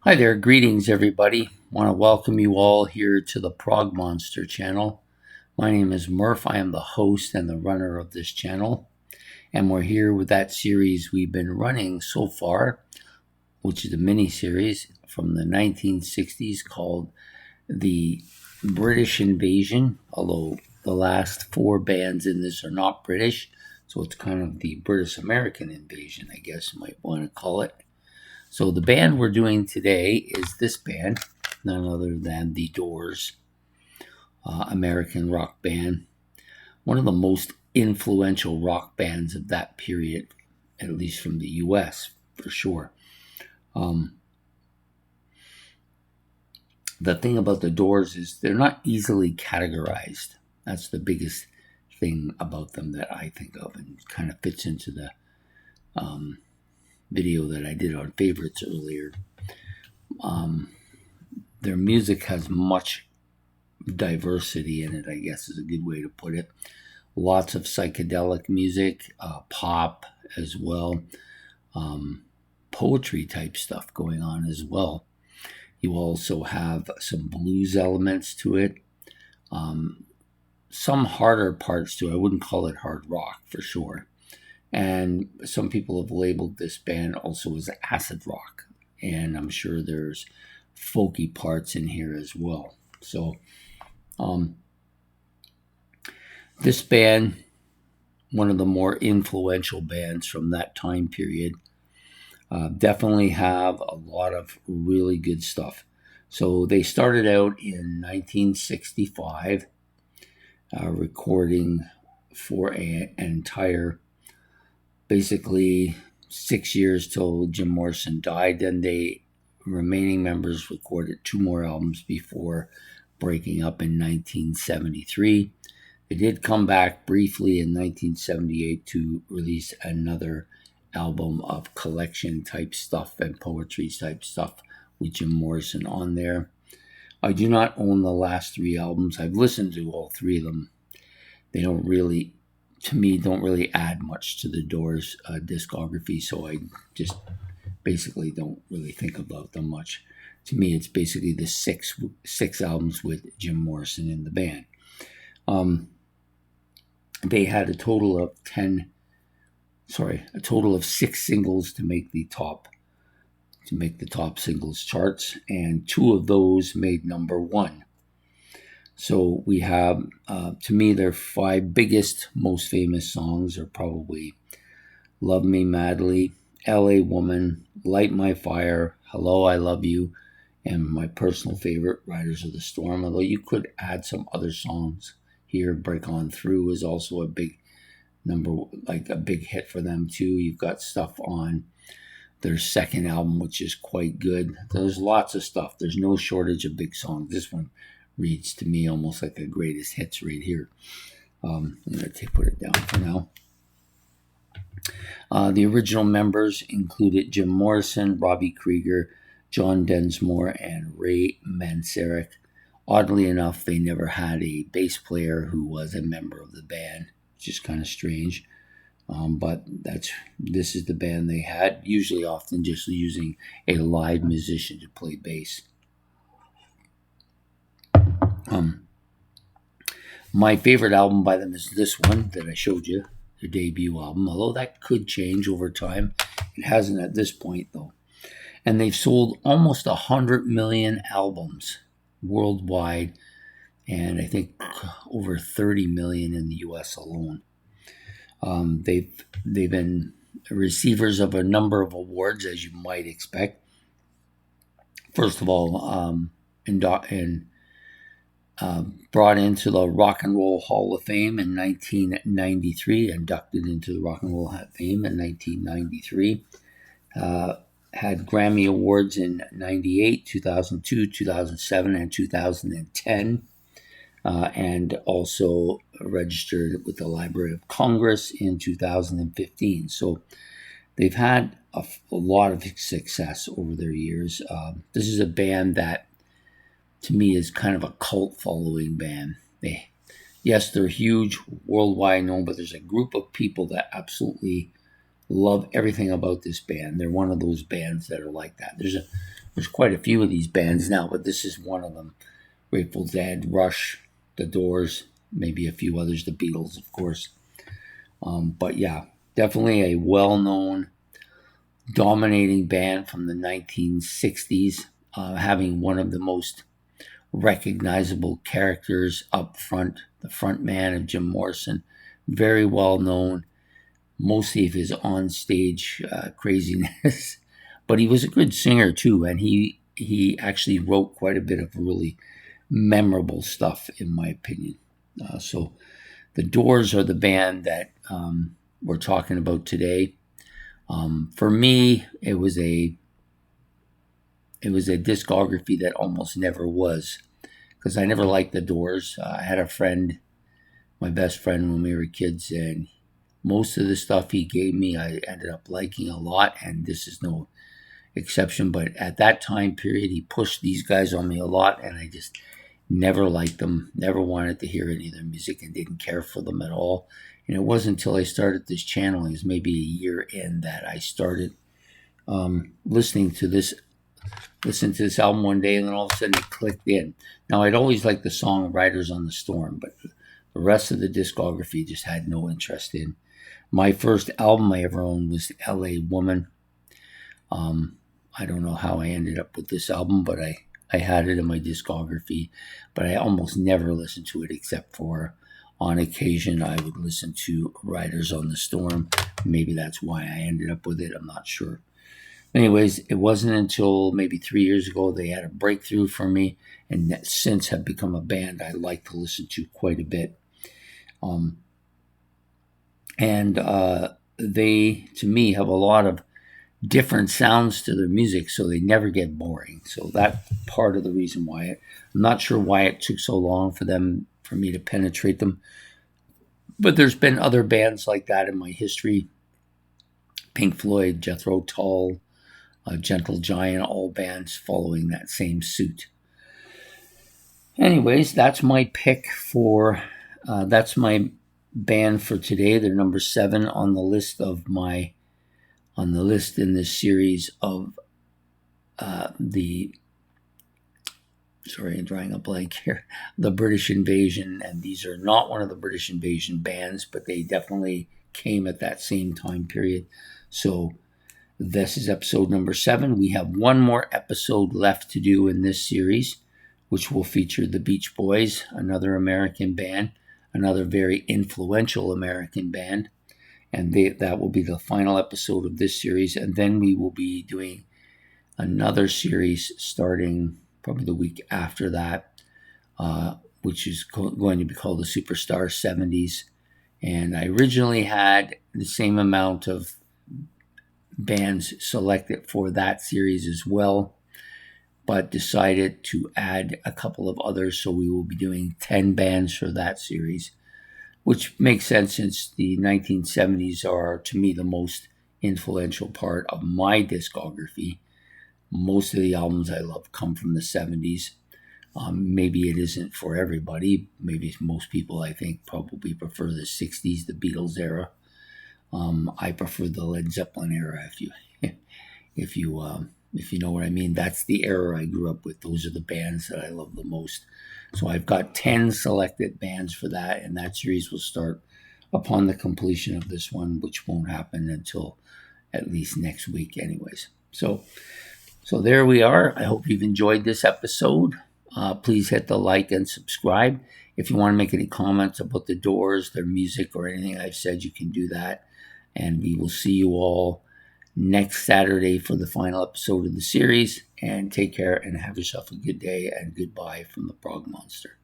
Hi there, greetings everybody. Want to welcome you all here to the Prog Monster channel. My name is Murph. I am the host and the runner of this channel, and we're here with that series we've been running so far, which is a mini series from the 1960s called The British Invasion, although the last four bands in this are not British, so it's kind of the British American invasion, I guess you might want to call it. So the band we're doing today is this band, none other than The Doors, American rock band, one of the most influential rock bands of that period, at least from the U.S. for sure. The thing about the Doors is they're not easily categorized. That's the biggest thing about them that I think of, and kind of fits into the video that I did on favorites earlier. Their music has much diversity in it, I guess is a good way to put it. Lots of psychedelic music, pop as well, poetry type stuff going on as well. You also have some blues elements to it, some harder parts to it. I wouldn't call it hard rock for sure. And some people have labeled this band also as acid rock, and I'm sure there's folky parts in here as well. So this band, one of the more influential bands from that time period, definitely have a lot of really good stuff. So they started out in 1965, recording for an entire, basically 6 years till Jim Morrison died. Then the remaining members recorded two more albums before breaking up in 1973. They did come back briefly in 1978 to release another album of collection type stuff and poetry type stuff with Jim Morrison on there. I do not own the last three albums. I've listened to all three of them. They don't really, to me, don't really add much to the Doors discography, so I just basically don't really think about them much. To me, it's basically the six albums with Jim Morrison in the band. They had a total of 6 singles to make the top singles charts, and 2 of those made number 1. So we have, to me, their 5 biggest, most famous songs are probably Love Me Madly, LA Woman, Light My Fire, Hello, I Love You, and my personal favorite, Riders of the Storm, although you could add some other songs here. Break On Through is also a big big hit for them too. You've got stuff on their second album, which is quite good. There's lots of stuff. There's no shortage of big songs. This one reads to me almost like a greatest hits right here. I'm going to put it down for now. The original members included Jim Morrison, Robbie Krieger, John Densmore, and Ray Manzarek. Oddly enough, they never had a bass player who was a member of the band, which is kind of strange. But this is the band they had, usually often just using a live musician to play bass. My favorite album by them is this one that I showed you, their debut album, although that could change over time. It hasn't at this point, though. And they've sold almost 100 million albums worldwide, and I think over 30 million in the U.S. alone. They've been receivers of a number of awards, as you might expect. First of all, brought into the Rock and Roll Hall of Fame in 1993, inducted into the Rock and Roll Hall of Fame in 1993. Had Grammy Awards in 98, 2002, 2007, and 2010. And also registered with the Library of Congress in 2015. So they've had a lot of success over their years. This is a band that, to me, is kind of a cult following band. They're huge, worldwide known, but there's a group of people that absolutely love everything about this band. They're one of those bands that are like that. There's There's quite a few of these bands now, but this is one of them. Grateful Dead, Rush, The Doors, maybe a few others, the Beatles, of course. But yeah, definitely a well-known, dominating band from the 1960s, having one of the most recognizable characters up front, the front man of Jim Morrison, very well known, mostly of his on-stage craziness. But he was a good singer too, and he actually wrote quite a bit of really memorable stuff, in my opinion. So the Doors are the band that we're talking about today. For me, it was a discography that almost never was, because I never liked the Doors. I had a friend, my best friend when we were kids, and most of the stuff he gave me I ended up liking a lot, and this is no exception. But at that time period, he pushed these guys on me a lot, and I just never liked them, never wanted to hear any of their music, and didn't care for them at all. And it wasn't until I started this channel, it was maybe a year in, that I started listening to this album one day, and then all of a sudden it clicked in. Now, I'd always liked the song Riders on the Storm, but the rest of the discography just had no interest in. My first album I ever owned was L.A. Woman. I don't know how I ended up with this album, but I had it in my discography, but I almost never listened to it, except for on occasion I would listen to Riders on the Storm. Maybe that's why I ended up with it. I'm not sure. Anyways, it wasn't until maybe 3 years ago they had a breakthrough for me, and that since have become a band I like to listen to quite a bit. They, to me, have a lot of different sounds to their music, so they never get boring. So that's part of the reason why I'm not sure why it took so long for me to penetrate them. But there's been other bands like that in my history. Pink Floyd, Jethro Tull, Gentle Giant, all bands following that same suit. Anyways, that's my pick for, that's my band for today. They're number 7 on the list in this series of sorry, I'm drawing a blank here, the British Invasion. And these are not one of the British Invasion bands, but they definitely came at that same time period. So this is episode number 7. We have one more episode left to do in this series, which will feature the Beach Boys, another American band, another very influential American band. And that will be the final episode of this series. And then we will be doing another series starting probably the week after that, which is going to be called the Superstar 70s. And I originally had the same amount of bands selected for that series as well, but decided to add a couple of others. So we will be doing 10 bands for that series, which makes sense since the 1970s are, to me, the most influential part of my discography. Most of the albums I love come from the 70s. Maybe it isn't for everybody. Maybe most people, I think, probably prefer the 60s, the Beatles era. I prefer the Led Zeppelin era, if you know what I mean. That's the era I grew up with. Those are the bands that I love the most. So I've got 10 selected bands for that, and that series will start upon the completion of this one, which won't happen until at least next week anyways. So there we are. I hope you've enjoyed this episode. Please hit the like and subscribe. If you want to make any comments about the Doors, their music, or anything I've said, you can do that. And we will see you all next Saturday for the final episode of the series. And take care and have yourself a good day, and goodbye from the Prog Monster.